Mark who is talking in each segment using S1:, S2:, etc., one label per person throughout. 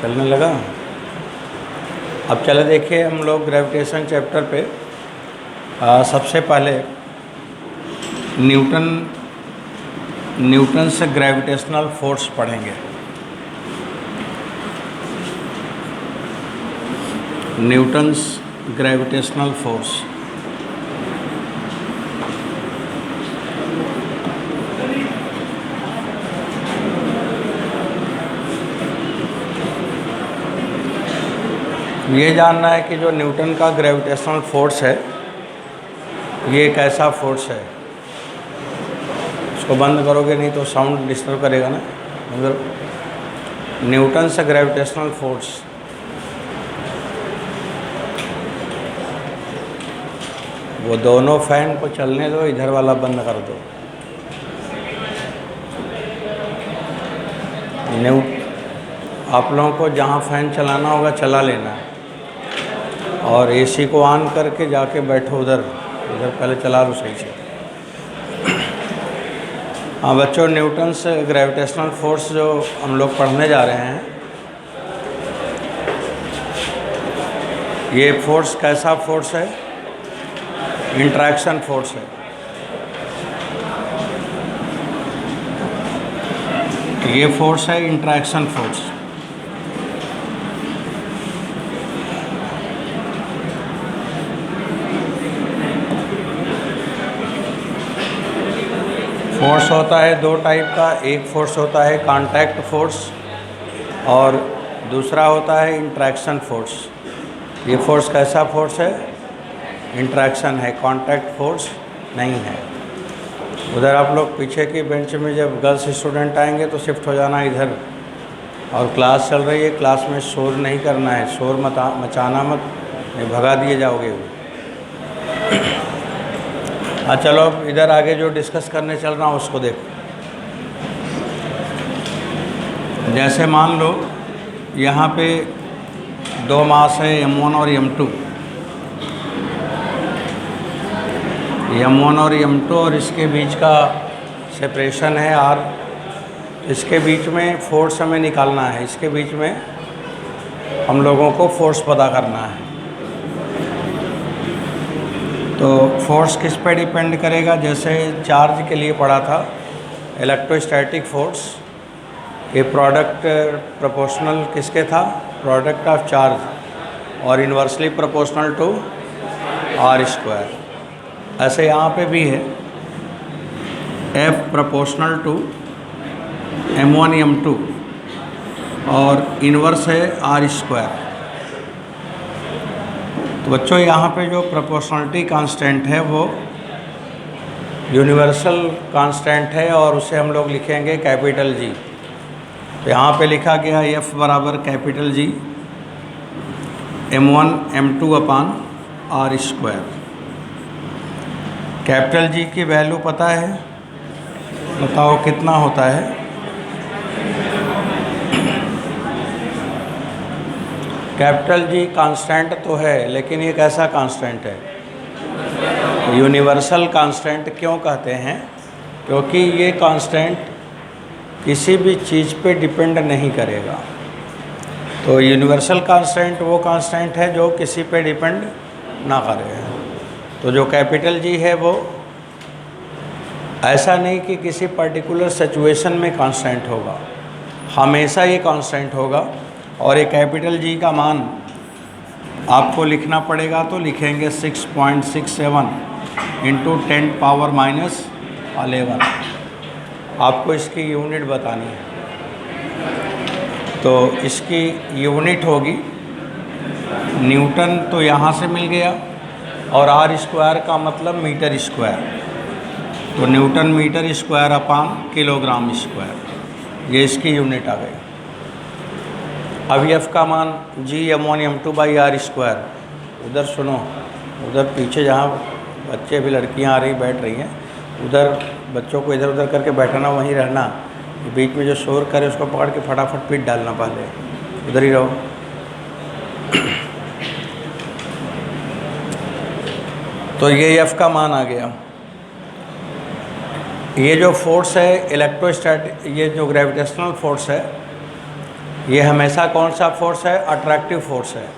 S1: चलने लगा। अब चले देखिए हम लोग ग्रेविटेशन चैप्टर पे सबसे पहले न्यूटन से ग्रेविटेशनल फोर्स पढ़ेंगे। Newton's gravitational force. ये जानना है कि जो न्यूटन का ग्रेविटेशनल फोर्स है ये एक ऐसा फोर्स है। इसको बंद करोगे नहीं तो साउंड डिस्टर्ब करेगा ना। मतलब न्यूटन से ग्रेविटेशनल फोर्स वो दोनों फैन को चलने दो, इधर वाला बंद कर दो। आप लोगों को जहाँ फैन चलाना होगा चला लेना है और एसी को ऑन करके जाके बैठो उधर पहले चला लो सही से। हाँ बच्चों, न्यूटन से ग्रेविटेशनल फोर्स जो हम लोग पढ़ने जा रहे हैं, ये फोर्स कैसा फोर्स है? इंटरैक्शन फोर्स है। ये फोर्स है इंटरैक्शन फोर्स। फोर्स होता है दो टाइप का, एक फोर्स होता है कांटेक्ट फोर्स और दूसरा होता है इंटरैक्शन फोर्स। ये फोर्स कैसा फोर्स है? इंटरैक्शन है, कांटेक्ट फोर्स नहीं है। उधर आप लोग पीछे की बेंच में जब गर्ल्स स्टूडेंट आएंगे तो शिफ्ट हो जाना इधर। और क्लास चल रही है, क्लास में शोर नहीं करना है, शोर मचाना मत, नहीं भगा दिए जाओगे। हाँ चलो, अब इधर आगे जो डिस्कस करने चल रहा हूँ उसको देखो। जैसे मान लो यहाँ पे दो मास है m1 और m2। m1 और m2 और इसके बीच का सेपरेशन है r। इसके बीच में फोर्स हमें निकालना है। इसके बीच में हम लोगों को फोर्स पता करना है। तो फोर्स किस पे डिपेंड करेगा? जैसे चार्ज के लिए पढ़ा था इलेक्ट्रोस्टैटिक फोर्स, ये प्रोडक्ट प्रोपोर्शनल किसके था? प्रोडक्ट ऑफ चार्ज और inversely proportional to r square. ऐसे यहाँ पे भी है F proportional to m1 m2 और इन्वर्स है r स्क्वायर। तो बच्चों यहाँ पे जो प्रोपोर्शनलिटी कांस्टेंट है वो यूनिवर्सल कांस्टेंट है और उसे हम लोग लिखेंगे कैपिटल G। तो यहाँ पे लिखा गया F बराबर कैपिटल G m1 m2 अपान r स्क्वायर। कैपिटल G की वैल्यू पता है? बताओ कितना होता है? कैपिटल G कांस्टेंट तो है, लेकिन ये कैसा कांस्टेंट है? Universal constant. क्यों कहते हैं? क्योंकि ये कांस्टेंट किसी भी चीज़ पे डिपेंड नहीं करेगा। तो यूनिवर्सल कांस्टेंट वो कांस्टेंट है जो किसी पे डिपेंड ना करे। तो जो कैपिटल G है वो ऐसा नहीं कि किसी पर्टिकुलर सिचुएशन में कांस्टेंट होगा, हमेशा ये कांस्टेंट होगा। और ये कैपिटल G का मान आपको लिखना पड़ेगा, तो लिखेंगे 6.67 इंटू 10 पावर माइनस 11। आपको इसकी यूनिट बतानी है, तो इसकी यूनिट होगी न्यूटन। तो यहाँ से मिल गया और r स्क्वायर का मतलब मीटर स्क्वायर, तो newton metre square upon kilogram square, ये इसकी यूनिट आ गई। अब F का मान G m1 m2 by r square. उधर सुनो, उधर पीछे जहाँ बच्चे भी लड़कियाँ आ रही बैठ रही हैं, उधर बच्चों को इधर उधर करके बैठना, वहीं रहना। बीच में जो शोर करे उसको पकड़ के फटाफट पीट डालना, पहले उधर ही रहो। तो ये F का मान आ गया। ये जो फोर्स है इलेक्ट्रोस्टैटिक, ये जो ग्रेविटेशनल फोर्स है ये हमेशा कौन सा फोर्स है? अट्रैक्टिव फोर्स है।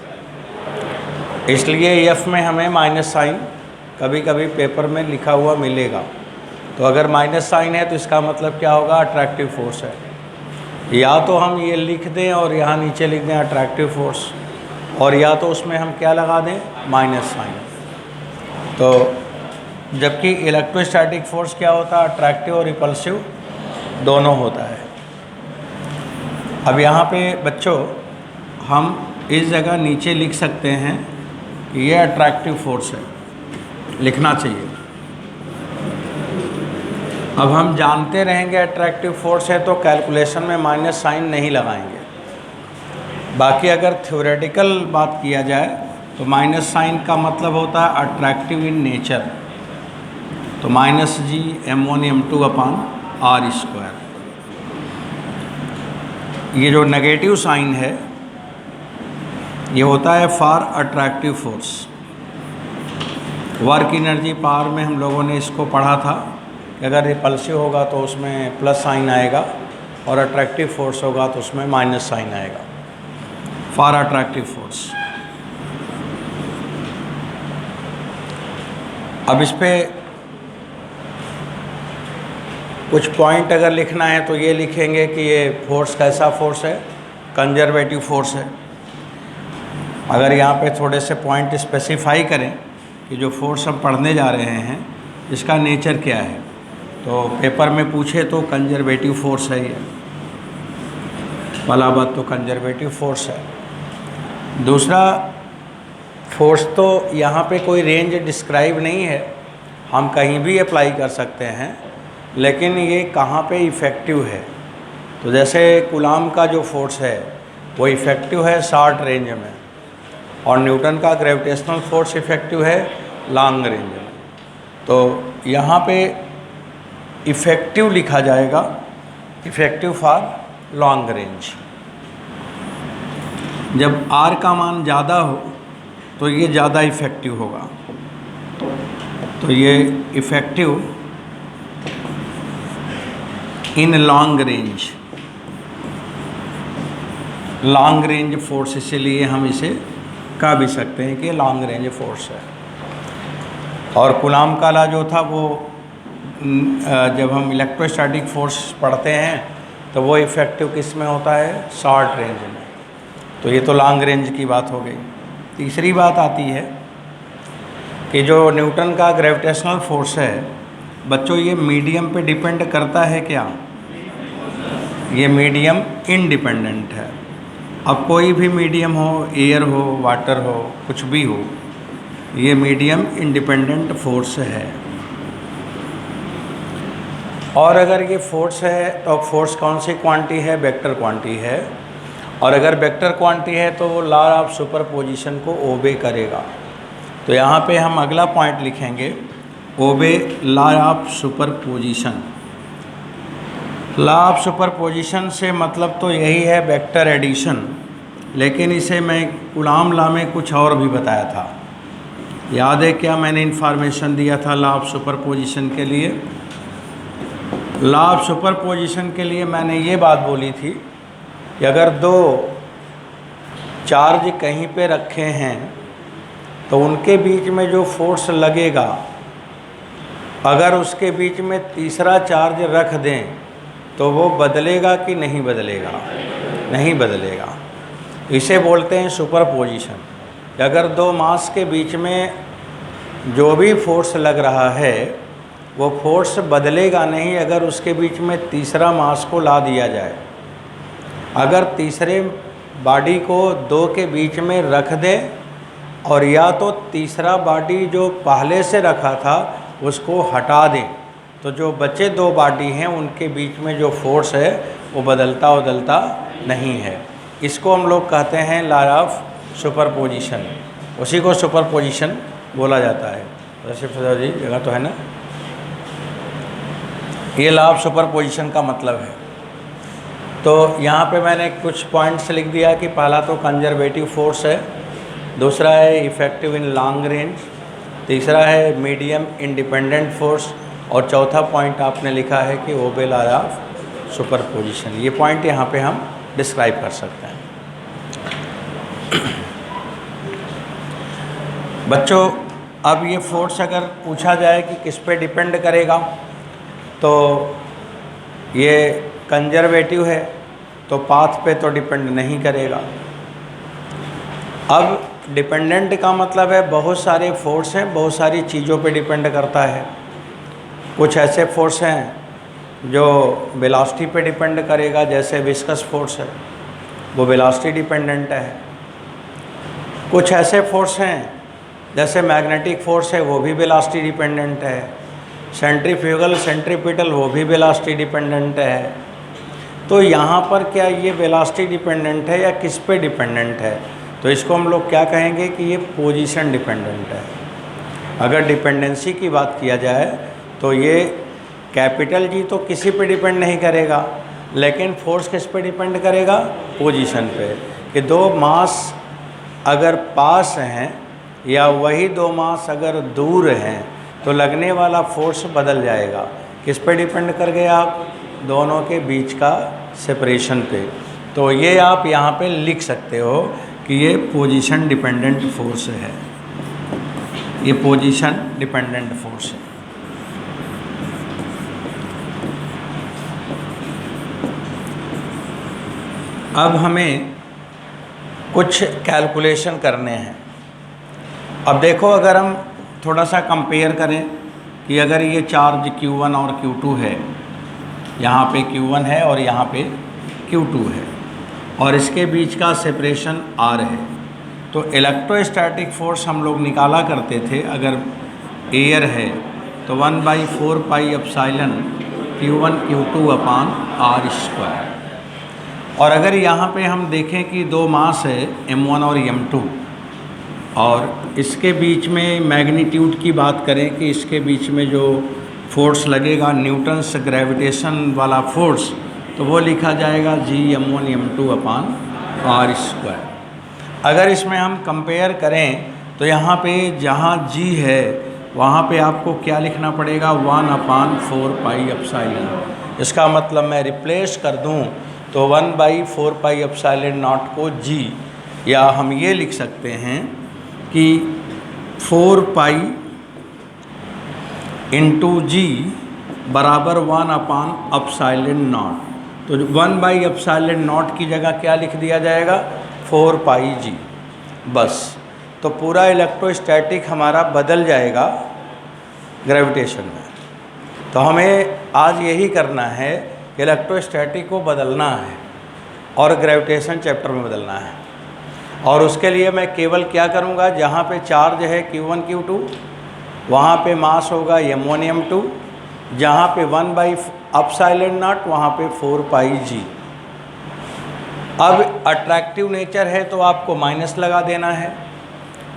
S1: इसलिए एफ में हमें माइनस साइन कभी कभी पेपर में लिखा हुआ मिलेगा। तो अगर माइनस साइन है तो इसका मतलब क्या होगा? अट्रैक्टिव फोर्स है। या तो हम ये लिख दें और यहाँ नीचे लिख दें अट्रैक्टिव फोर्स, और या तो उसमें हम क्या लगा दें? Minus sign. तो जबकि इलेक्ट्रोस्टैटिक फोर्स क्या होता है? अट्रैक्टिव और रिपल्सिव दोनों होता है। अब यहाँ पे बच्चों हम इस जगह नीचे लिख सकते हैं कि ये अट्रैक्टिव फोर्स है, लिखना चाहिए। अब हम जानते रहेंगे अट्रैक्टिव फोर्स है तो कैलकुलेशन में माइनस साइन नहीं लगाएंगे। बाकी अगर थ्योरेटिकल बात किया जाए तो माइनस साइन का मतलब होता है अट्रैक्टिव इन नेचर। तो minus G m1 m2 upon R square. ये जो नेगेटिव साइन है ये होता है for attractive force. Work energy power में हम लोगों ने इसको पढ़ा था कि अगर रिपल्सिव होगा तो उसमें प्लस साइन आएगा और अट्रैक्टिव फोर्स होगा तो उसमें माइनस साइन आएगा, फॉर अट्रैक्टिव फोर्स। अब इस पे कुछ पॉइंट अगर लिखना है तो ये लिखेंगे कि ये फोर्स कैसा फोर्स है? कंजर्वेटिव फोर्स है। अगर यहाँ पे थोड़े से पॉइंट स्पेसिफाई करें कि जो फोर्स हम पढ़ने जा रहे हैं इसका नेचर क्या है, तो पेपर में पूछे तो कंजर्वेटिव फोर्स है। ये पहला बात तो कंजर्वेटिव फोर्स है। दूसरा, फोर्स तो यहाँ पे कोई रेंज डिस्क्राइब नहीं है, हम कहीं भी अप्लाई कर सकते हैं, लेकिन ये कहाँ पे इफ़ेक्टिव है। तो जैसे कूलाम का जो फोर्स है वो इफ़ेक्टिव है शॉर्ट रेंज में, और न्यूटन का ग्रेविटेशनल फोर्स इफ़ेक्टिव है लॉन्ग रेंज में। तो यहाँ पे इफ़ेक्टिव लिखा जाएगा, इफ़ेक्टिव फॉर लॉन्ग रेंज। जब आर का मान ज़्यादा हो तो ये ज़्यादा इफ़ेक्टिव होगा। तो ये effective in long range, long range force, इसीलिए हम इसे कह भी सकते हैं कि लॉन्ग रेंज फोर्स है। और कूलाम का लॉ जो था वो जब हम इलेक्ट्रोस्टैटिक फोर्स पढ़ते हैं तो वो इफ़ेक्टिव किस में होता है? शॉर्ट रेंज में। तो ये तो लॉन्ग रेंज की बात हो गई। तीसरी बात आती है कि जो न्यूटन का ग्रेविटेशनल फोर्स है बच्चों, ये मीडियम पे डिपेंड करता है क्या? ये मीडियम इंडिपेंडेंट है। अब कोई भी मीडियम हो, एयर हो, वाटर हो, कुछ भी हो, ये मीडियम इंडिपेंडेंट फोर्स है। और अगर ये फोर्स है तो फोर्स कौन सी क्वांटिटी है? वेक्टर क्वांटिटी है। और अगर वेक्टर क्वांटिटी है तो वो लॉ ऑफ सुपरपोजिशन को ओबे करेगा। तो यहाँ पे हम अगला पॉइंट लिखेंगे, obey law of superposition. Law of superposition से मतलब तो यही है वेक्टर एडिशन, लेकिन इसे मैं कूलाम लॉ में कुछ और भी बताया था। याद है क्या मैंने इन्फॉर्मेशन दिया था लॉ ऑफ सुपरपोजिशन के लिए? लॉ ऑफ सुपरपोजिशन के लिए मैंने ये बात बोली थी कि अगर दो चार्ज कहीं पे रखे हैं तो उनके बीच में जो फोर्स लगेगा, अगर उसके बीच में तीसरा चार्ज रख दें तो वो बदलेगा कि नहीं बदलेगा? नहीं बदलेगा। इसे बोलते हैं सुपरपोजिशन। अगर दो मास के बीच में जो भी फोर्स लग रहा है वो फोर्स बदलेगा नहीं अगर उसके बीच में तीसरा मास को ला दिया जाए। अगर तीसरे बॉडी को दो के बीच में रख दें और या तो तीसरा बॉडी जो पहले से रखा था उसको हटा दें, तो जो बचे दो बॉडी हैं उनके बीच में जो फोर्स है वो बदलता नहीं है। इसको हम लोग कहते हैं लॉ ऑफ सुपरपोजिशन। उसी को सुपरपोजिशन बोला जाता है। रशीद जी जगह तो है ना? ये लॉ ऑफ सुपरपोजिशन का मतलब है। तो यहाँ पे मैंने कुछ पॉइंट्स लिख दिया कि पहला तो कंजर्वेटिव फोर्स है, दूसरा है इफ़ेक्टिव इन लॉन्ग रेंज, तीसरा है मीडियम इंडिपेंडेंट फोर्स, और चौथा पॉइंट आपने लिखा है कि ओबे लॉ ऑफ सुपरपोजिशन। ये पॉइंट यहाँ पे हम डिस्क्राइब कर सकते हैं। बच्चों, अब ये फोर्स अगर पूछा जाए कि किस पे डिपेंड करेगा, तो ये कंजर्वेटिव है तो पाथ पे तो डिपेंड नहीं करेगा। अब डिपेंडेंट का मतलब है बहुत सारे फोर्स हैं, बहुत सारी चीज़ों पे डिपेंड करता है। कुछ ऐसे फोर्स हैं जो वेलोसिटी पे डिपेंड करेगा, जैसे विस्कस फोर्स है, वो वेलोसिटी डिपेंडेंट है। कुछ ऐसे फोर्स हैं जैसे मैग्नेटिक फोर्स है, वो भी वेलोसिटी डिपेंडेंट है। सेंट्रीफ्यूगल, सेंट्रीपिटल, वो भी वेलोसिटी डिपेंडेंट है। तो यहाँ पर क्या ये वेलोसिटी डिपेंडेंट है या किस पे डिपेंडेंट है? तो इसको हम लोग क्या कहेंगे कि ये पोजीशन डिपेंडेंट है। अगर डिपेंडेंसी की बात किया जाए तो ये कैपिटल जी तो किसी पे डिपेंड नहीं करेगा, लेकिन फोर्स किस पे डिपेंड करेगा? पोजीशन पे। कि दो मास अगर पास हैं या वही दो मास अगर दूर हैं तो लगने वाला फोर्स बदल जाएगा। किस पे डिपेंड कर गए आप? दोनों के बीच का सेपरेशन पे। तो ये आप यहाँ पे लिख सकते हो कि ये पोजीशन डिपेंडेंट फोर्स है, ये पोजीशन डिपेंडेंट फोर्स है। अब हमें कुछ कैलकुलेशन करने हैं। अब देखो, अगर हम थोड़ा सा कंपेयर करें कि अगर ये चार्ज Q1 और Q2 है, यहाँ पे Q1 है और यहाँ पे Q2 है, और इसके बीच का सेपरेशन R है, तो इलेक्ट्रोस्टैटिक फोर्स हम लोग निकाला करते थे। अगर एयर है तो 1/4 पाई एप्सिलॉन Q1 Q2 अपान R²। और अगर यहाँ पे हम देखें कि दो मास है M1 और M2, और इसके बीच में मैग्नीट्यूड की बात करें कि इसके बीच में जो फोर्स लगेगा न्यूटन्स ग्रेविटेशन वाला फोर्स, तो वो लिखा जाएगा Gm1 M2 अपान R²। अगर इसमें हम कंपेयर करें तो यहाँ पे जहाँ G है वहाँ पे आपको क्या लिखना पड़ेगा? 1/4 पाई एप्सिलॉन। इसका मतलब मैं रिप्लेस कर दूँ तो 1/4 पाई एप्सिलॉन नॉट को G, या हम ये लिख सकते हैं कि 4 पाई इंटू G बराबर 1/एप्सिलॉन नॉट। तो 1/एप्सिलॉन नॉट की जगह क्या लिख दिया जाएगा? 4 पाई G। बस, तो पूरा इलेक्ट्रोस्टैटिक हमारा बदल जाएगा ग्रेविटेशन में। तो हमें आज यही करना है कि इलेक्ट्रोस्टैटिक को बदलना है और ग्रेविटेशन चैप्टर में बदलना है। और उसके लिए मैं केवल क्या करूँगा, जहाँ पे चार्ज है Q1 Q2 वहाँ पे मास होगा M1 M2, जहाँ पे 1/एप्सिलॉन नॉट वहाँ पे 4 पाई G। अब अट्रैक्टिव नेचर है तो आपको माइनस लगा देना है।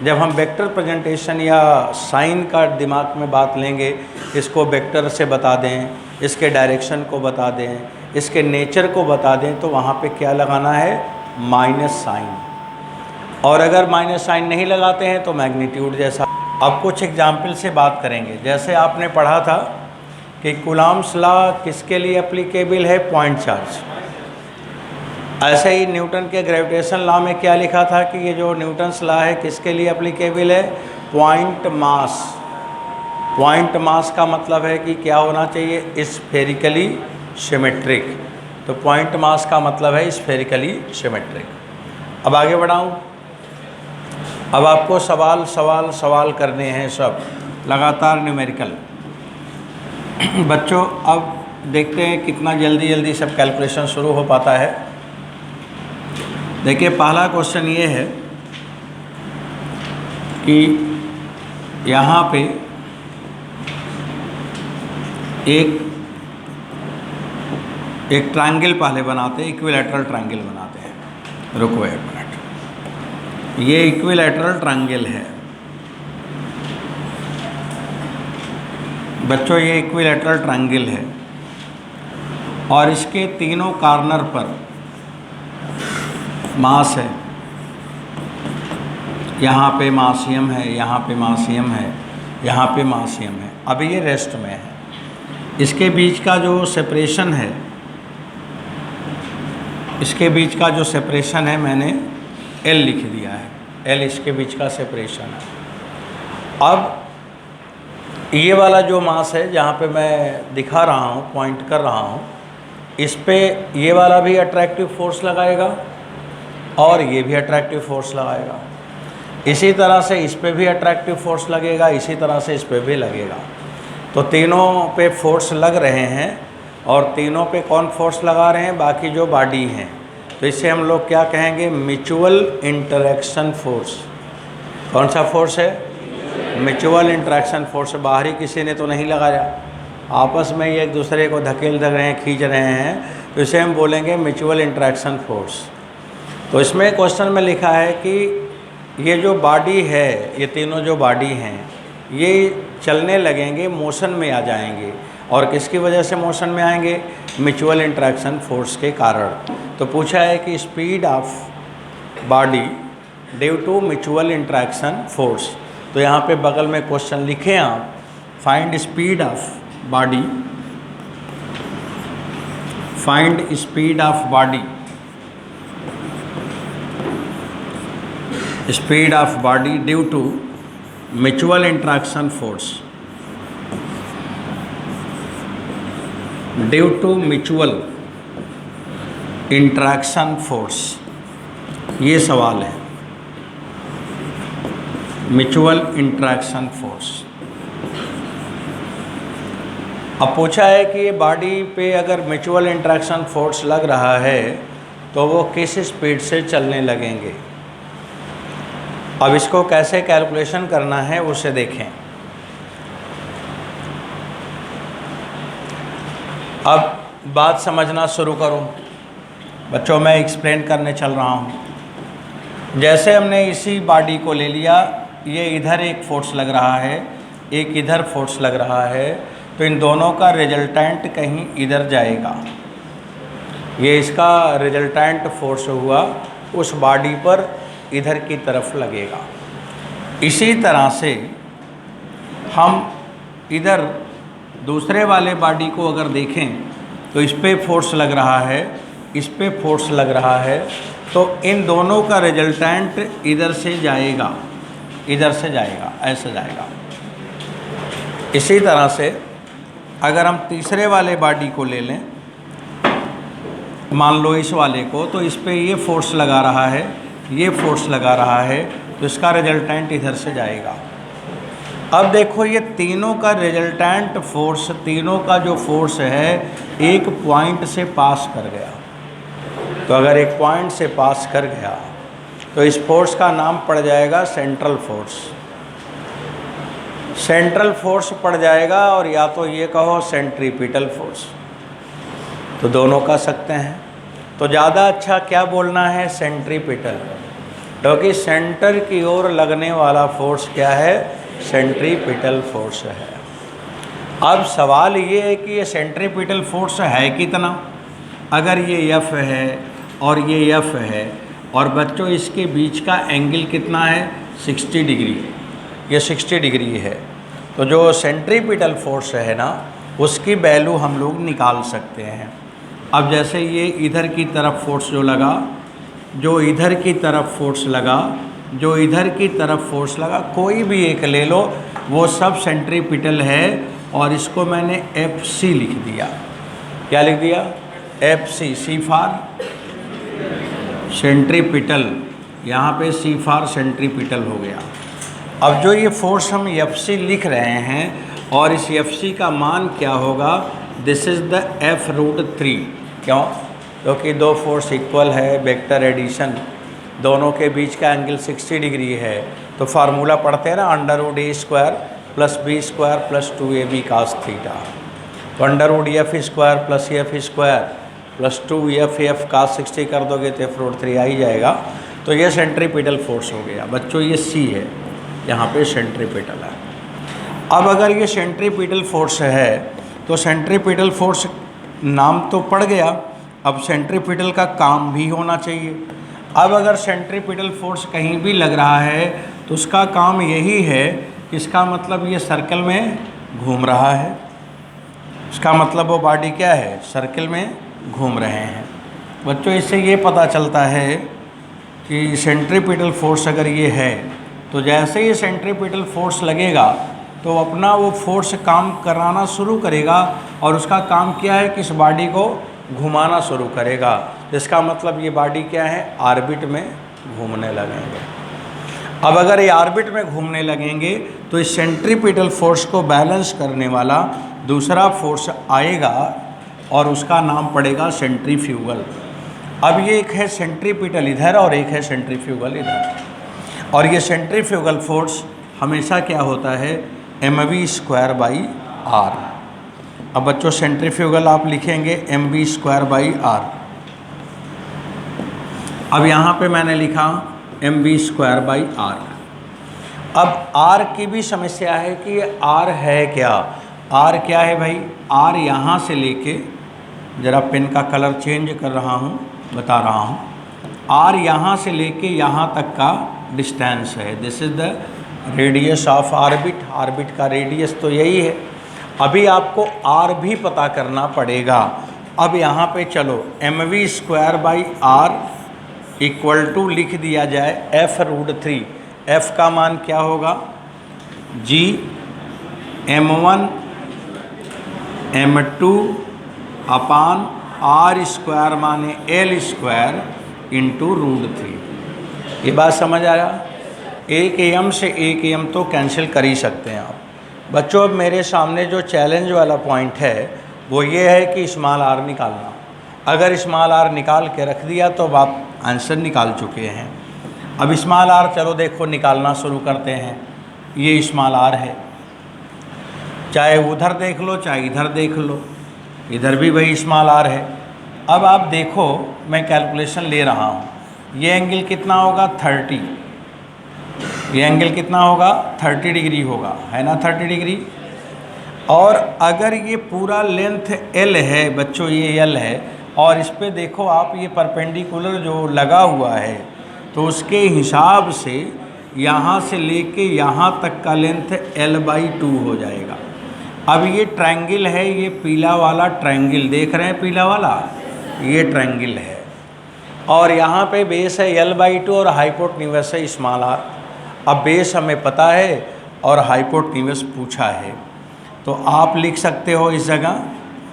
S1: जब हम वेक्टर प्रेजेंटेशन या साइन का दिमाग में बात लेंगे, इसको वेक्टर से बता दें, इसके डायरेक्शन को बता दें, इसके नेचर को बता दें, तो वहाँ पे क्या लगाना है? Minus sign. और अगर माइनस साइन नहीं लगाते हैं तो मैग्नीट्यूड जैसा। अब कुछ एग्जाम्पल से बात करेंगे। जैसे आपने पढ़ा था कि कूलॉम्स लॉ किसके लिए एप्लीकेबल है? Point charge. ऐसे ही न्यूटन के ग्रेविटेशन लॉ में क्या लिखा था कि ये जो न्यूटन्स लॉ है किसके लिए एप्लीकेबल है? Point mass. पॉइंट मास का मतलब है कि क्या होना चाहिए? Spherically symmetric. तो पॉइंट मास का मतलब है स्फेरिकली सिमेट्रिक। अब आगे बढ़ाऊँ। अब आपको सवाल करने हैं, सब लगातार न्यूमेरिकल। बच्चों, अब देखते हैं कितना जल्दी सब कैलकुलेशन शुरू हो पाता है। देखिए, पहला क्वेश्चन ये है कि यहाँ पे एक ट्रायंगल पहले बनाते हैं, इक्विलैटरल ट्रायंगल बनाते हैं। रुको एक मिनट, ये इक्विलैटरल ट्रायंगल है बच्चों, ये इक्विलैटरल ट्रायंगल है और इसके तीनों कॉर्नर पर मास है। यहाँ पे मासियम है, यहाँ पे मासियम है, यहाँ पे मासियम है। अभी ये रेस्ट में है। इसके बीच का जो सेपरेशन है, इसके बीच का जो सेपरेशन है मैंने L लिख दिया है, L इसके बीच का सेपरेशन है। अब ये वाला जो मास है जहाँ पे मैं दिखा रहा हूँ, पॉइंट कर रहा हूँ, इस पे ये वाला भी अट्रैक्टिव फोर्स लगाएगा और ये भी अट्रैक्टिव फोर्स लगाएगा। इसी तरह से इस पे भी अट्रैक्टिव फोर्स लगेगा, इसी तरह से इस पे भी लगेगा। तो तीनों पे फोर्स लग रहे हैं और तीनों पे कौन फोर्स लगा रहे हैं? बाकी जो बॉडी हैं। तो इसे हम लोग क्या कहेंगे? Mutual interaction force. कौन सा फोर्स है? Mutual interaction force. बाहरी किसी ने तो नहीं लगाया, आपस में ये एक दूसरे को धकेल रहे हैं, खींच रहे हैं, तो इसे हम बोलेंगे म्यूचुअल इंटरेक्शन फोर्स। तो इसमें क्वेश्चन में लिखा है कि ये जो बॉडी है, ये तीनों जो बॉडी हैं, ये चलने लगेंगे, मोशन में आ जाएंगे। और किसकी वजह से मोशन में आएंगे? म्यूचुअल इंटरेक्शन फोर्स के कारण। तो पूछा है कि speed of body due to mutual interaction force. तो यहाँ पे बगल में क्वेश्चन लिखें आप, find speed of body, find speed of body, speed of body due to mutual interaction force, due to mutual interaction force. ये सवाल है, म्यूचुअल इंटरेक्शन फोर्स। अब पूछा है कि ये बॉडी पे अगर म्यूचुअल इंटरेक्शन फोर्स लग रहा है तो वो किस स्पीड से चलने लगेंगे। अब इसको कैसे कैलकुलेशन करना है उसे देखें। अब बात समझना शुरू करो बच्चों, मैं एक्सप्लेन करने चल रहा हूँ। जैसे हमने इसी बॉडी को ले लिया, ये इधर एक फोर्स लग रहा है, एक इधर फोर्स लग रहा है, तो इन दोनों का रिजल्टेंट कहीं इधर जाएगा। ये इसका रिजल्टेंट फोर्स हुआ, उस बॉडी पर इधर की तरफ लगेगा। इसी तरह से हम इधर दूसरे वाले बॉडी को अगर देखें तो इस पे फोर्स लग रहा है, इस पे फोर्स लग रहा है, तो इन दोनों का रिजल्टेंट इधर से जाएगा, इधर से जाएगा, ऐसे जाएगा। इसी तरह से अगर हम तीसरे वाले बॉडी को ले लें, मान लो इस वाले को, तो इस पे ये फोर्स लगा रहा है, ये फोर्स लगा रहा है, तो इसका रिजल्टेंट इधर से जाएगा। अब देखो ये तीनों का रिजल्टेंट फोर्स, तीनों का जो फोर्स है एक पॉइंट से पास कर गया। तो अगर एक पॉइंट से पास कर गया तो इस फोर्स का नाम पड़ जाएगा सेंट्रल फोर्स। सेंट्रल फोर्स पड़ जाएगा, और या तो ये कहो सेंट्रीपिटल फोर्स, तो दोनों कह सकते हैं। तो ज़्यादा अच्छा क्या बोलना है? सेंट्रीपिटल, क्योंकि सेंटर की ओर लगने वाला फोर्स क्या है? सेंट्रीपिटल फोर्स है। अब सवाल ये है कि ये सेंट्रीपिटल फोर्स है कितना? अगर ये F है और ये F है, और बच्चों इसके बीच का एंगल कितना है? 60 डिग्री। ये 60 डिग्री है। तो जो सेंट्रीपिटल फोर्स है ना, उसकी वैल्यू हम लोग निकाल सकते हैं। अब जैसे ये इधर की तरफ फोर्स जो लगा, जो इधर की तरफ फोर्स लगा, जो इधर की तरफ फोर्स लगा, कोई भी एक ले लो, वो सब सेंट्रीपिटल है। और इसको मैंने FC लिख दिया। क्या लिख दिया? FC, C फॉर सेंट्रीपिटल, यहाँ पे C फॉर सेंट्रीपिटल हो गया। अब जो ये फोर्स हम FC लिख रहे हैं, और इस FC का मान क्या होगा? This is the F√3। क्यों? क्योंकि दो फोर्स इक्वल है, वेक्टर एडिशन, दोनों के बीच का एंगल 60 डिग्री है। तो फार्मूला पढ़ते हैं ना, √A² + B² + 2AB cos theta. तो √F² + F² + 2FF cos 60 कर दोगे तो F√3 आ ही जाएगा। तो ये सेंट्रीपिटल फोर्स हो गया बच्चों, ये C है, यहाँ पे सेंट्रीपिटल है। अब अगर ये सेंट्रीपिटल फोर्स है तो सेंट्रीपिटल फोर्स नाम तो पड़ गया, अब सेंट्रीपिटल का काम भी होना चाहिए। अब अगर सेंट्रीपिटल फोर्स कहीं भी लग रहा है तो उसका काम यही है, इसका मतलब ये सर्कल में घूम रहा है, इसका मतलब वो बॉडी क्या है? सर्कल में घूम रहे हैं। बच्चों इससे ये पता चलता है कि सेंट्रीपिटल फोर्स अगर ये है तो जैसे ही सेंट्रीपिटल फोर्स लगेगा तो अपना वो फोर्स काम कराना शुरू करेगा और उसका काम क्या है कि इस बॉडी को घुमाना शुरू करेगा। इसका मतलब ये बॉडी क्या है, ऑर्बिट में घूमने लगेंगे। अब अगर ये ऑर्बिट में घूमने लगेंगे तो इस सेंट्रीपिटल फोर्स को बैलेंस करने वाला दूसरा फोर्स आएगा और उसका नाम पड़ेगा सेंट्रीफ्यूगल। अब ये एक है सेंट्रीपिटल इधर और एक है सेंट्रीफ्यूगल इधर, और ये सेंट्रीफ्यूगल फोर्स हमेशा क्या होता है, mv²/r। अब बच्चों सेंट्रीफ्यूगल आप लिखेंगे mv²/r। अब यहाँ पे मैंने लिखा mv²/r। अब r की भी समस्या है कि r है क्या। r क्या है भाई, r यहाँ से लेके, ज़रा पेन का कलर चेंज कर रहा हूँ, बता रहा हूँ, r यहाँ से लेके यहाँ तक का डिस्टेंस है। This is the radius of orbit. Orbit का रेडियस तो यही है। अभी आपको r भी पता करना पड़ेगा। अब यहाँ पे चलो mv²/r इक्वल टू लिख दिया जाए f√3। f का मान क्या होगा, g m1 m2 अपान r² माने l² इंटू √3। ये बात समझ आया। एक am से एक am तो कैंसिल कर ही सकते हैं आप। बच्चों अब मेरे सामने जो चैलेंज वाला पॉइंट है वो ये है कि स्मॉल r निकालना। अगर स्मॉल r निकाल के रख दिया तो आप आंसर निकाल चुके हैं। अब स्मॉल r चलो देखो निकालना शुरू करते हैं। ये स्मॉल r है, चाहे उधर देख लो चाहे इधर देख लो, इधर भी वही स्मॉल r है। अब आप देखो मैं कैलकुलेशन ले रहा हूँ, ये एंगल कितना होगा 30, ये एंगल कितना होगा 30 डिग्री होगा, है ना 30 डिग्री। और अगर ये पूरा लेंथ L है बच्चों, ये L है, और इस पे देखो आप ये परपेंडिकुलर जो लगा हुआ है तो उसके हिसाब से यहाँ से लेके यहाँ तक का लेंथ L/2 हो जाएगा। अब ये ट्रायंगल है, ये पीला वाला ट्रायंगल देख रहे हैं, पीला वाला ये ट्रायंगल है, और यहाँ पे बेस है L/2 और हाइपोटेन्यूस है स्मॉल r। अब बेस हमें पता है और हाइपोटेन्यूस पूछा है, तो आप लिख सकते हो इस जगह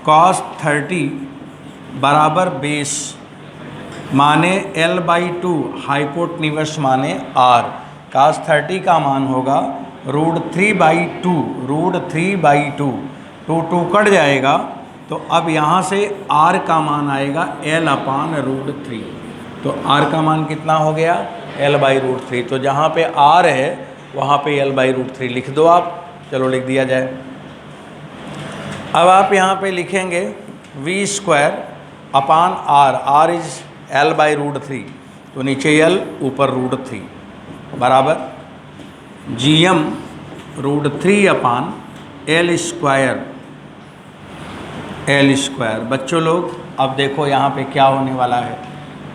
S1: cos 30 बराबर बेस माने L/2 हाइपोटेन्यूस माने r। cos 30 का मान होगा √3/2, √3/2, 2 कट जाएगा तो अब यहाँ से r का मान आएगा L/√3। तो r का मान कितना हो गया L/√3। तो जहाँ पे r है वहाँ पे L/√3 लिख दो आप। चलो लिख दिया जाए। अब आप यहाँ पे लिखेंगे v²/r, r इज L/√3, तो नीचे L ऊपर √3 बराबर gm √3/L²। बच्चों लोग अब देखो यहाँ पे क्या होने वाला है,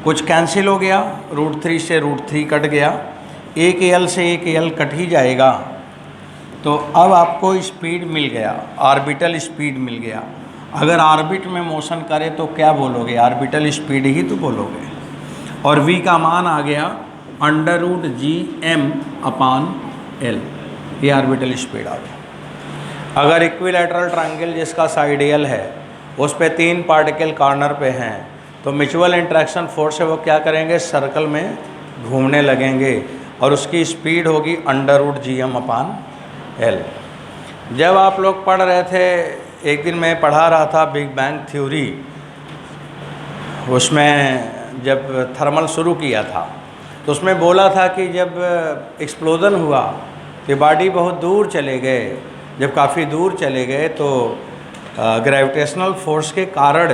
S1: कुछ कैंसिल हो गया, √3 से √3 कट गया, एक L से एक L कट ही जाएगा। तो अब आपको स्पीड मिल गया, ऑर्बिटल स्पीड मिल गया। अगर ऑर्बिट में मोशन करे तो क्या बोलोगे, ऑर्बिटल स्पीड ही तो बोलोगे। और v का मान आ गया √gm/L, ये ऑर्बिटल स्पीड आ गया। अगर इक्विलैटरल ट्रायंगल जिसका साइड L है उस पे 3 पार्टिकल कॉर्नर पे हैं तो म्यूचुअल इंट्रैक्शन फोर्स है वो क्या करेंगे, सर्कल में घूमने लगेंगे और उसकी स्पीड होगी √gm/L। जब आप लोग पढ़ रहे थे, एक दिन मैं पढ़ा रहा था बिग बैंग थ्योरी, उसमें जब थर्मल शुरू किया था तो उसमें बोला था कि जब एक्सप्लोजन हुआ तो बॉडी बहुत दूर चले गए। जब काफ़ी दूर चले गए तो ग्रेविटेशनल फोर्स के कारण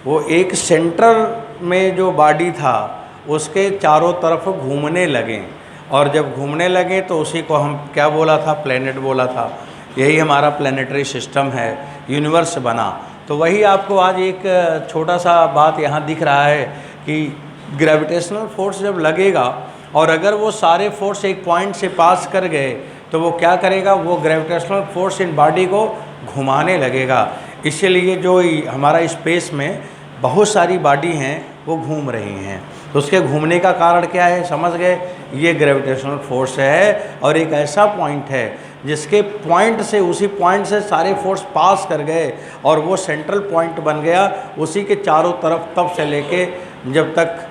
S1: वो एक सेंटर में जो बॉडी था उसके चारों तरफ घूमने लगे, और जब घूमने लगे तो उसी को हम क्या बोला था, प्लैनेट बोला था। यही हमारा प्लैनेटरी सिस्टम है, यूनिवर्स बना। तो वही आपको आज एक छोटा सा बात यहाँ दिख रहा है कि ग्रेविटेशनल फोर्स जब लगेगा और अगर वो सारे फोर्स एक पॉइंट से पास कर गए तो वो क्या करेगा, वो ग्रेविटेशनल फोर्स इन बॉडी को घुमाने लगेगा। इसीलिए जो हमारा स्पेस में बहुत सारी बॉडी हैं वो घूम रही हैं। तो उसके घूमने का कारण क्या है, समझ गए, ये ग्रेविटेशनल फोर्स है। और एक ऐसा पॉइंट है जिसके पॉइंट से, उसी पॉइंट से सारे फोर्स पास कर गए और वो सेंट्रल पॉइंट बन गया। उसी के चारों तरफ तब से लेके जब तक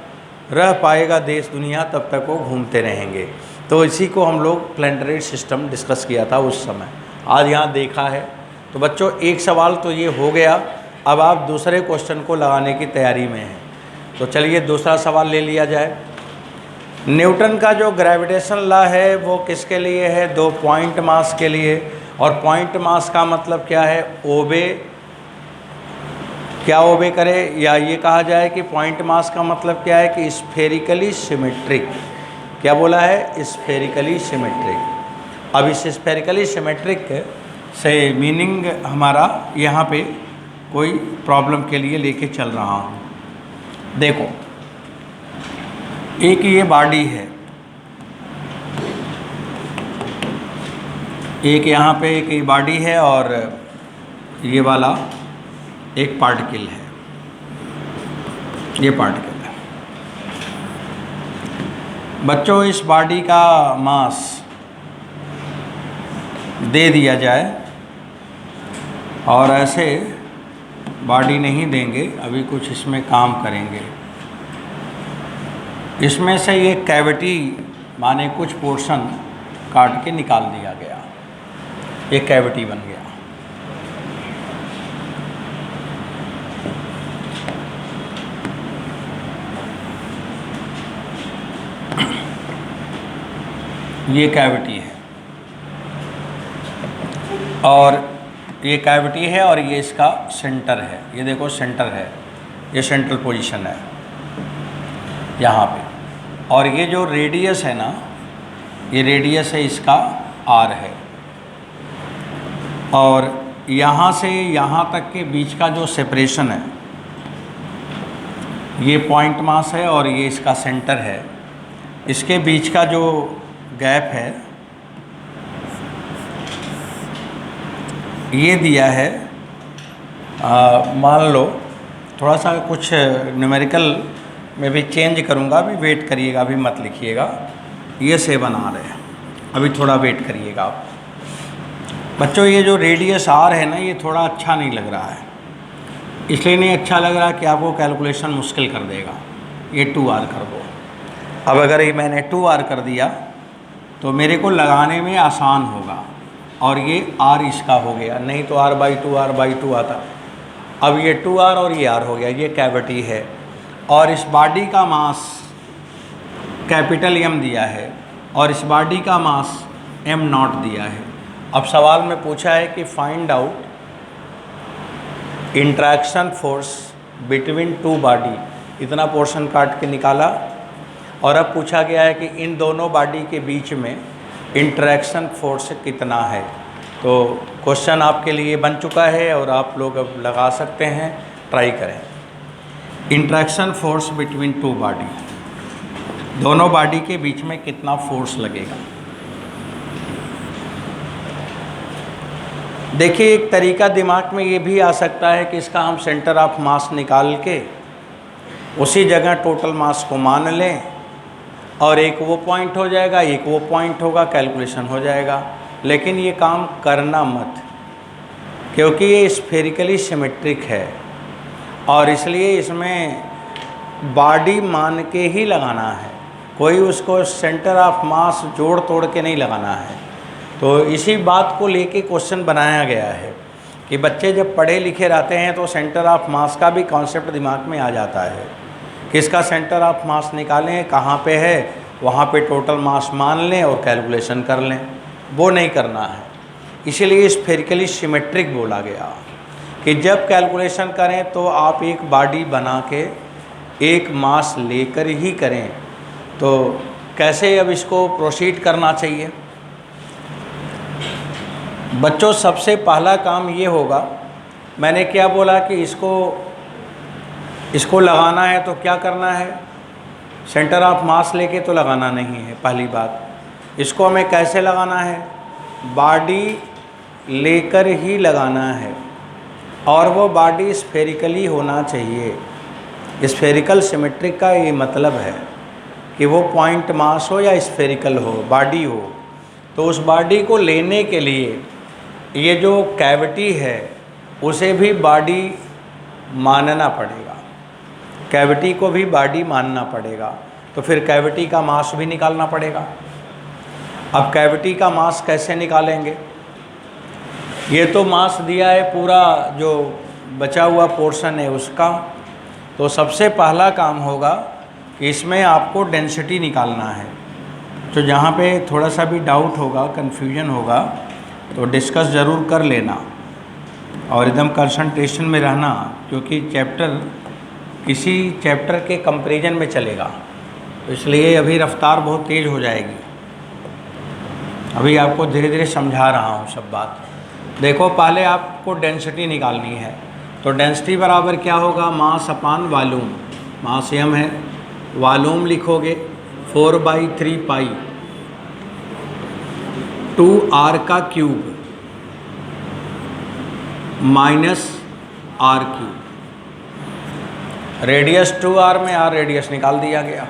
S1: रह पाएगा देश दुनिया तब तक वो घूमते रहेंगे। तो इसी को हम लोग प्लैनेटरी सिस्टम डिस्कस किया था उस समय, आज यहाँ देखा है। तो बच्चों एक सवाल तो ये हो गया, अब आप दूसरे क्वेश्चन को लगाने की तैयारी में हैं। तो चलिए दूसरा सवाल ले लिया जाए। न्यूटन का जो ग्रेविटेशन लॉ है वो किसके लिए है, 2 पॉइंट मास के लिए। और पॉइंट मास का मतलब क्या है, ओबे, क्या ओबे करे, या ये कहा जाए कि पॉइंट मास का मतलब क्या है कि स्फेरिकली सिमेट्रिक। क्या बोला है, स्फेरिकली सिमेट्रिक। अब इस स्फेरिकली सिमेट्रिक से मीनिंग हमारा यहाँ पे कोई प्रॉब्लम के लिए लेके चल रहा हूँ। देखो एक ये बॉडी है, एक यहाँ पे एक ये बॉडी है और ये वाला एक पार्टिकल है, ये पार्टिकल है। बच्चों इस बॉडी का मास दे दिया जाए और ऐसे बॉडी नहीं देंगे, अभी कुछ इसमें काम करेंगे। इसमें से ये कैविटी माने कुछ पोर्शन काट के निकाल दिया गया, ये कैविटी बन गया। ये कैविटी है और ये कैविटी है और ये इसका सेंटर है। ये देखो सेंटर है, ये सेंट्रल पोजीशन है यहाँ पे। और ये जो रेडियस है ना, ये रेडियस है इसका r है। और यहाँ से यहाँ तक के बीच का जो सेपरेशन है ये पॉइंट मास है और ये इसका सेंटर है। इसके बीच का जो गैप है ये दिया है, मान लो थोड़ा सा कुछ न्यूमेरिकल में भी चेंज करूँगा, अभी वेट करिएगा, अभी मत लिखिएगा। ये 7 आ रहे हैं, अभी थोड़ा वेट करिएगा आप। बच्चों ये जो रेडियस r है ना, ये थोड़ा अच्छा नहीं लग रहा है। इसलिए नहीं अच्छा लग रहा कि आपको कैलकुलेशन मुश्किल कर देगा। ये 2r कर दो। अब अगर ये मैंने 2r कर दिया तो मेरे को लगाने में आसान होगा और ये r इसका हो गया, नहीं तो r/2 आता। अब ये 2r और ये r हो गया, ये कैविटी है। और इस बॉडी का मास कैपिटल M दिया है और इस बॉडी का मास m0 दिया है। अब सवाल में पूछा है कि find out interaction force between 2 body. इतना पोर्शन काट के निकाला और अब पूछा गया है कि इन दोनों बॉडी के बीच में इंट्रैक्शन फोर्स कितना है। तो क्वेश्चन आपके लिए बन चुका है और आप लोग अब लगा सकते हैं, ट्राई करें। इंट्रैक्शन फोर्स बिटवीन 2 बॉडी, दोनों बॉडी के बीच में कितना फोर्स लगेगा। देखिए एक तरीका दिमाग में ये भी आ सकता है कि इसका हम सेंटर ऑफ मास निकाल के उसी जगह टोटल मास को मान लें और एक वो पॉइंट हो जाएगा, एक वो पॉइंट होगा, कैलकुलेशन हो जाएगा। लेकिन ये काम करना मत, क्योंकि ये स्फेरिकली सिमेट्रिक है और इसलिए इसमें बॉडी मान के ही लगाना है, कोई उसको सेंटर ऑफ मास जोड़ तोड़ के नहीं लगाना है। तो इसी बात को लेके क्वेश्चन बनाया गया है कि बच्चे जब पढ़े लिखे रहते हैं तो सेंटर ऑफ मास का भी कॉन्सेप्ट दिमाग में आ जाता है कि इसका सेंटर ऑफ मास निकालें, कहाँ पे है, वहाँ पे टोटल मास मान लें और कैलकुलेशन कर लें। वो नहीं करना है, इसीलिए स्फेरिकली सिमेट्रिक बोला गया कि जब कैलकुलेशन करें तो आप एक बॉडी बना के एक मास लेकर ही करें। तो कैसे अब इसको प्रोसीड करना चाहिए। बच्चों सबसे पहला काम ये होगा, मैंने क्या बोला कि इसको लगाना है तो क्या करना है, सेंटर ऑफ मास लेके तो लगाना नहीं है। पहली बात इसको हमें कैसे लगाना है, बॉडी लेकर ही लगाना है और वो बॉडी स्फेरिकली होना चाहिए। स्फेरिकल सिमेट्रिक का ये मतलब है कि वो पॉइंट मास हो या स्फेरिकल हो, बॉडी हो, तो उस बॉडी को लेने के लिए ये जो कैविटी है उसे भी बॉडी मानना पड़ेगा, कैविटी को भी बॉडी मानना पड़ेगा। तो फिर कैविटी का मास भी निकालना पड़ेगा। अब कैविटी का मास कैसे निकालेंगे? ये तो मास दिया है पूरा, जो बचा हुआ पोर्शन है उसका। तो सबसे पहला काम होगा कि इसमें आपको डेंसिटी निकालना है। तो जहाँ पे थोड़ा सा भी डाउट होगा, कन्फ्यूजन होगा, तो डिस्कस ज़रूर कर लेना और एकदम कंसंट्रेशन में रहना, क्योंकि चैप्टर किसी चैप्टर के कंपैरिजन में चलेगा, तो इसलिए अभी रफ्तार बहुत तेज़ हो जाएगी। अभी आपको धीरे धीरे समझा रहा हूँ सब बात। देखो, पहले आपको डेंसिटी निकालनी है। तो डेंसिटी बराबर क्या होगा? मास अपान वॉल्यूम। मास m है, वॉल्यूम लिखोगे 4/3 पाई 2r का cube minus r cube. Radius 2r में r रेडियस निकाल दिया गया।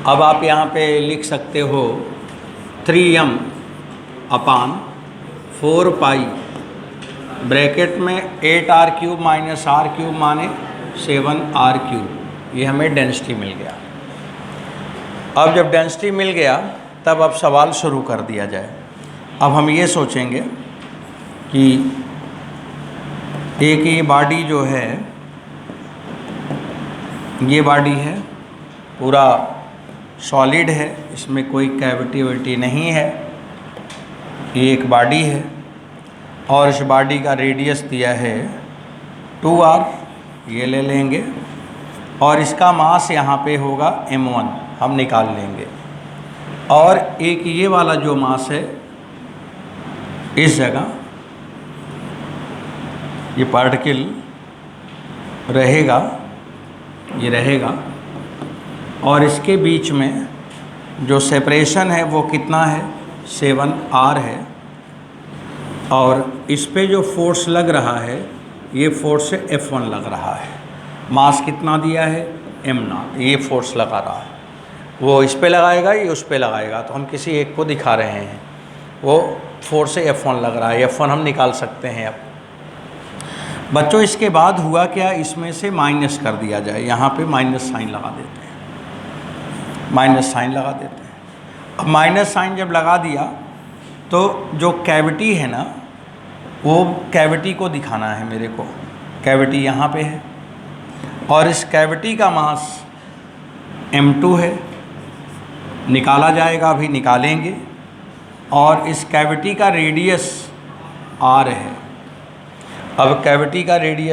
S1: अब आप यहाँ पे लिख सकते हो 3m अपान 4 पाई ब्रैकेट में 8r cube minus r cube माने 7r क्यूब। ये हमें डेंसिटी मिल गया। अब जब डेंसिटी मिल गया तब अब सवाल शुरू कर दिया जाए। अब हम ये सोचेंगे कि एक ये बॉडी जो है, ये बॉडी है, पूरा सॉलिड है, इसमें कोई कैविटी वैविटी नहीं है। ये एक बॉडी है और इस बॉडी का रेडियस दिया है 2r, ये ले लेंगे, और इसका मास यहाँ पे होगा m1, हम निकाल लेंगे। और एक ये वाला जो मास है, इस जगह ये पार्टिकल रहेगा, ये रहेगा, और इसके बीच में जो सेपरेशन है वो कितना है? 7r है। और इस पे जो फोर्स लग रहा है, ये फोर्स F1 लग रहा है। मास कितना दिया है? m0। ये फोर्स लगा रहा है, वो इस पे लगाएगा, ये उस पे लगाएगा। तो हम किसी एक को दिखा रहे हैं, वो फोर्स F1 लग रहा है। F1 हम निकाल सकते हैं। अब बच्चों, इसके बाद हुआ क्या? इसमें से माइनस कर दिया जाए। यहाँ पे माइनस साइन लगा देते हैं, माइनस साइन लगा देते हैं। अब माइनस साइन जब लगा दिया तो जो कैविटी है ना, वो कैविटी को दिखाना है मेरे को। कैविटी यहाँ पे है और इस कैविटी का मास m2 है, निकाला जाएगा, अभी निकालेंगे। और इस कैविटी का रेडियस r है। अब कैविटी का रेडियस